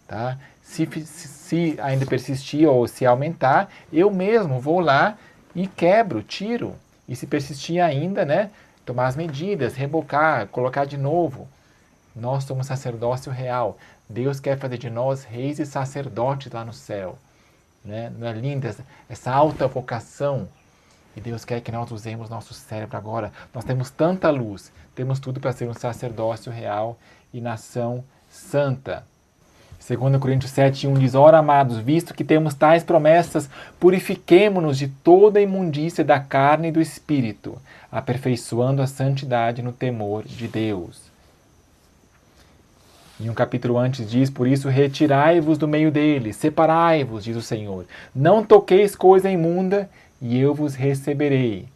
A: Tá? Se ainda persistir ou se aumentar, eu mesmo vou lá e quebro, tiro. E se persistir ainda, né, tomar as medidas, rebocar, colocar de novo. Nós somos sacerdócio real. Deus quer fazer de nós reis e sacerdotes lá no céu. Né? Não é linda essa alta vocação? E Deus quer que nós usemos nosso cérebro agora. Nós temos tanta luz, temos tudo para ser um sacerdócio real e nação santa. 2 Coríntios 7:1 diz: Ora, amados, visto que temos tais promessas, purifiquemo-nos de toda a imundícia da carne e do espírito, aperfeiçoando a santidade no temor de Deus. E um capítulo antes diz: Por isso retirai-vos do meio deles, separai-vos, diz o Senhor. Não toqueis coisa imunda, e eu vos receberei.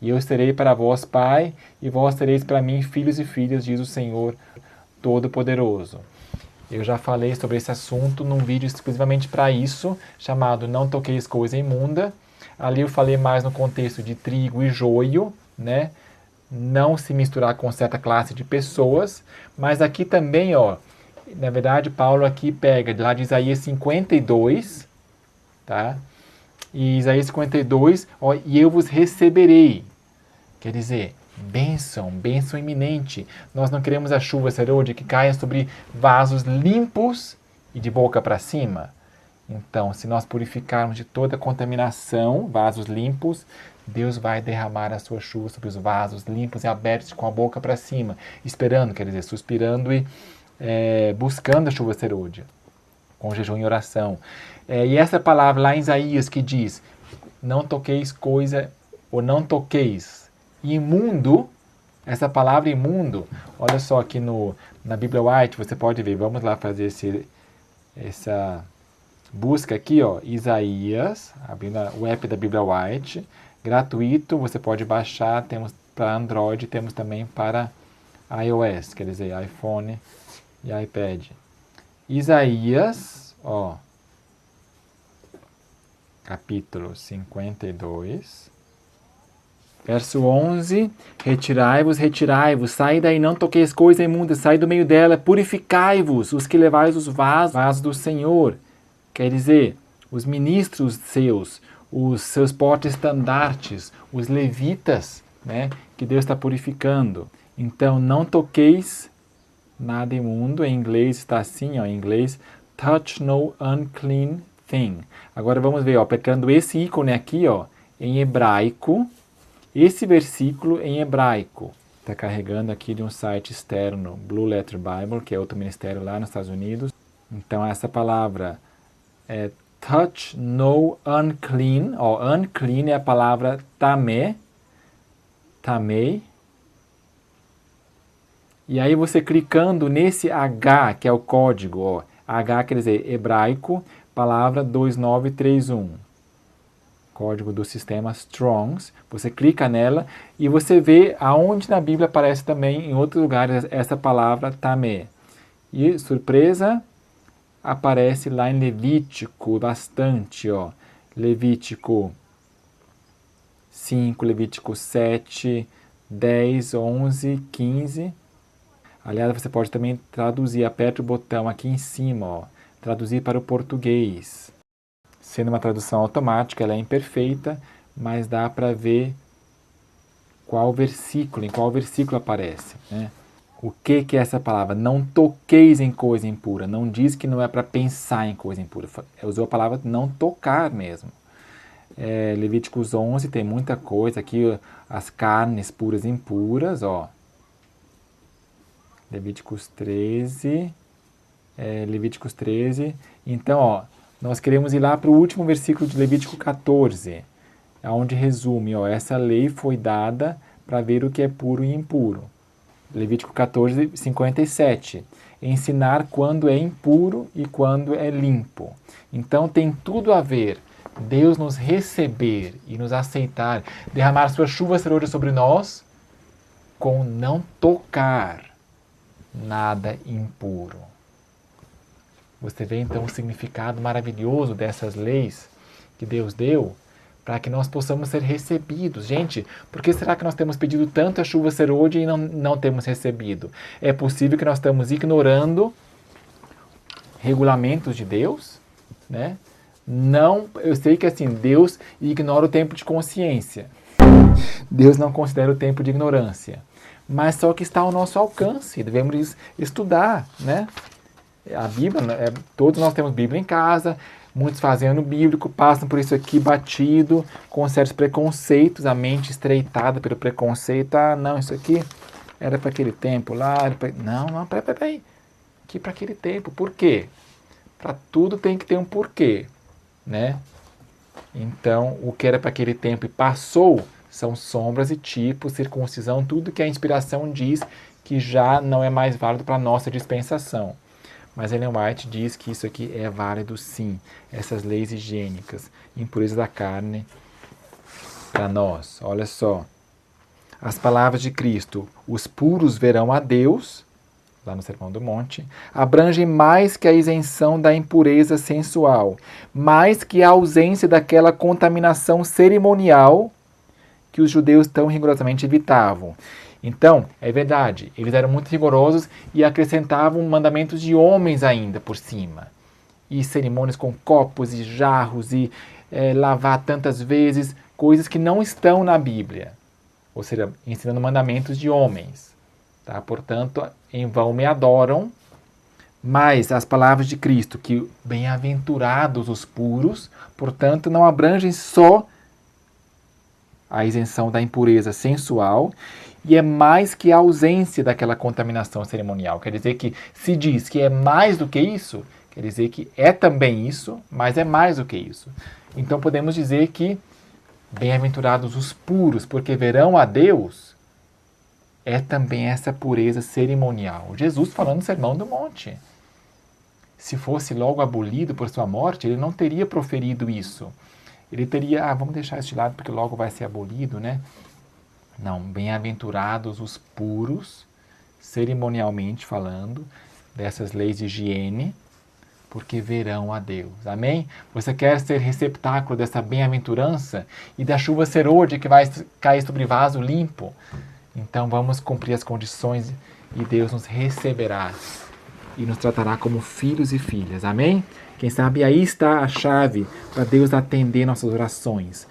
A: E eu serei para vós pai, e vós sereis para mim filhos e filhas, diz o Senhor Todo-Poderoso. Eu já falei sobre esse assunto num vídeo exclusivamente para isso, chamado Não Toqueis Coisa Imunda. Ali eu falei mais no contexto de trigo e joio, né? Não se misturar com certa classe de pessoas. Mas aqui também, ó, na verdade, Paulo aqui pega lá de Isaías 52, tá? E Isaías 52, ó, e eu vos receberei. Quer dizer, bênção iminente. Nós não queremos a chuva serôdia que caia sobre vasos limpos e de boca para cima. Então, se nós purificarmos de toda contaminação, vasos limpos, Deus vai derramar a sua chuva sobre os vasos limpos e abertos com a boca para cima, esperando, quer dizer, suspirando e buscando a chuva serôdia, com jejum e oração. E essa palavra lá em Isaías que diz, não toqueis coisa, ou não toqueis, imundo, essa palavra imundo, olha só aqui na Bíblia White, você pode ver, vamos lá fazer essa busca aqui, ó, Isaías, abrindo o app da Bíblia White, gratuito, você pode baixar, temos para Android, temos também para iOS, quer dizer, iPhone e iPad. Isaías, ó, capítulo 52, verso 11, retirai-vos, sai daí, não toqueis coisa imunda, sai do meio dela, purificai-vos, os que levais os vasos do Senhor, quer dizer, os ministros seus, os seus porta-estandartes, os levitas, né, que Deus está purificando. Então, não toqueis nada imundo, em inglês está assim, ó, em inglês, touch no unclean thing. Agora vamos ver, ó, aplicando esse ícone aqui, ó, em hebraico, esse versículo em hebraico. Está carregando aqui de um site externo, Blue Letter Bible, que é outro ministério lá nos Estados Unidos. Então, essa palavra é touch no unclean, ó, unclean é a palavra tamé, e aí você clicando nesse H, que é o código, ó, H quer dizer hebraico, palavra 2931, código do sistema Strongs. Você clica nela e você vê aonde na Bíblia aparece também, em outros lugares, essa palavra tamé. E, surpresa, aparece lá em Levítico bastante, ó. Levítico 5, Levítico 7, 10, 11, 15. Aliás, você pode também traduzir, aperte o botão aqui em cima, ó, traduzir para o português. Sendo uma tradução automática, ela é imperfeita, mas dá para ver em qual versículo aparece, né? O que é essa palavra? Não toqueis em coisa impura. Não diz que não é para pensar em coisa impura. Usou a palavra não tocar mesmo. Levíticos 11 tem muita coisa aqui, as carnes puras e impuras, ó. Levíticos 13. Então, ó, nós queremos ir lá para o último versículo de Levítico 14, onde resume, ó, essa lei foi dada para ver o que é puro e impuro. Levítico 14, 57. Ensinar quando é impuro e quando é limpo. Então tem tudo a ver Deus nos receber e nos aceitar, derramar sua chuva serôdia sobre nós, com não tocar nada impuro. Você vê então o significado maravilhoso dessas leis que Deus deu para que nós possamos ser recebidos. Gente, por que será que nós temos pedido tanto a chuva serôdia e não temos recebido? É possível que nós estamos ignorando regulamentos de Deus, né? Não, eu sei que assim, Deus ignora o tempo de consciência. Deus não considera o tempo de ignorância. Mas só que está ao nosso alcance, devemos estudar, né? A Bíblia, todos nós temos Bíblia em casa, muitos fazem ano bíblico, passam por isso aqui batido, com certos preconceitos, a mente estreitada pelo preconceito. Ah, não, isso aqui era para aquele tempo lá. Não, peraí. Aqui para aquele tempo. Por quê? Para tudo tem que ter um porquê, né? Então, o que era para aquele tempo e passou são sombras e tipos, circuncisão, tudo que a inspiração diz que já não é mais válido para a nossa dispensação. Mas Ellen White diz que isso aqui é válido sim, essas leis higiênicas, impureza da carne para nós. Olha só, as palavras de Cristo, os puros verão a Deus, lá no Sermão do Monte, abrangem mais que a isenção da impureza sensual, mais que a ausência daquela contaminação cerimonial que os judeus tão rigorosamente evitavam. Então, é verdade, eles eram muito rigorosos e acrescentavam mandamentos de homens ainda por cima. E cerimônias com copos e jarros e lavar tantas vezes, coisas que não estão na Bíblia. Ou seja, ensinando mandamentos de homens. Tá? Portanto, em vão me adoram, mas as palavras de Cristo, que bem-aventurados os puros, portanto, não abrangem só a isenção da impureza sensual, e é mais que a ausência daquela contaminação cerimonial. Quer dizer que se diz que é mais do que isso, quer dizer que é também isso, mas é mais do que isso. Então podemos dizer que bem-aventurados os puros, porque verão a Deus, é também essa pureza cerimonial. Jesus falando no Sermão do Monte. Se fosse logo abolido por sua morte, ele não teria proferido isso. Ele teria, vamos deixar isso de lado porque logo vai ser abolido, né? Não, bem-aventurados os puros, cerimonialmente falando, dessas leis de higiene, porque verão a Deus. Amém? Você quer ser receptáculo dessa bem-aventurança e da chuva serôdia que vai cair sobre vaso limpo? Então vamos cumprir as condições e Deus nos receberá e nos tratará como filhos e filhas. Amém? Quem sabe aí está a chave para Deus atender nossas orações.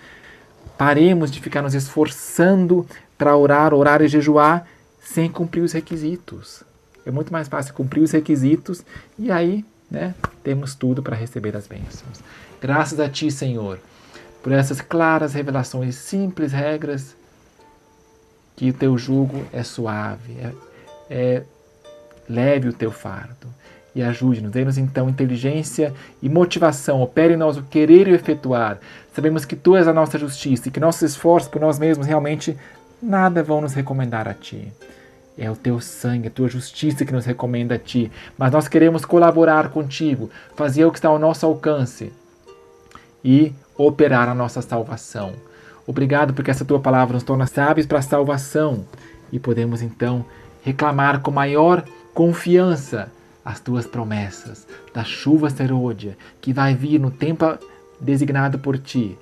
A: Paremos de ficar nos esforçando para orar e jejuar sem cumprir os requisitos. É muito mais fácil cumprir os requisitos e aí, né, temos tudo para receber as bênçãos. Graças a Ti, Senhor, por essas claras revelações, simples regras, que o Teu jugo é suave, é leve o Teu fardo. E ajude-nos, dê-nos então inteligência e motivação, opere em nós o querer e o efetuar. Sabemos que Tu és a nossa justiça e que nossos esforços por nós mesmos realmente nada vão nos recomendar a Ti. É o Teu sangue, a Tua justiça que nos recomenda a Ti. Mas nós queremos colaborar contigo, fazer o que está ao nosso alcance e operar a nossa salvação. Obrigado porque essa tua palavra nos torna sábios para a salvação e podemos então reclamar com maior confiança as tuas promessas da chuva serôdia que vai vir no tempo designado por ti.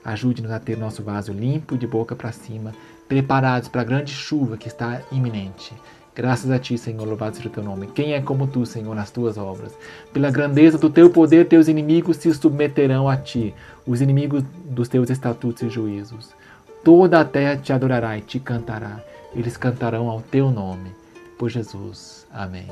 A: Ajude-nos a ter nosso vaso limpo de boca para cima, preparados para a grande chuva que está iminente. Graças a ti, Senhor, louvado seja o teu nome. Quem é como tu, Senhor, nas tuas obras? Pela grandeza do teu poder, teus inimigos se submeterão a ti, os inimigos dos teus estatutos e juízos. Toda a terra te adorará e te cantará. Eles cantarão ao teu nome. Por Jesus. Amém.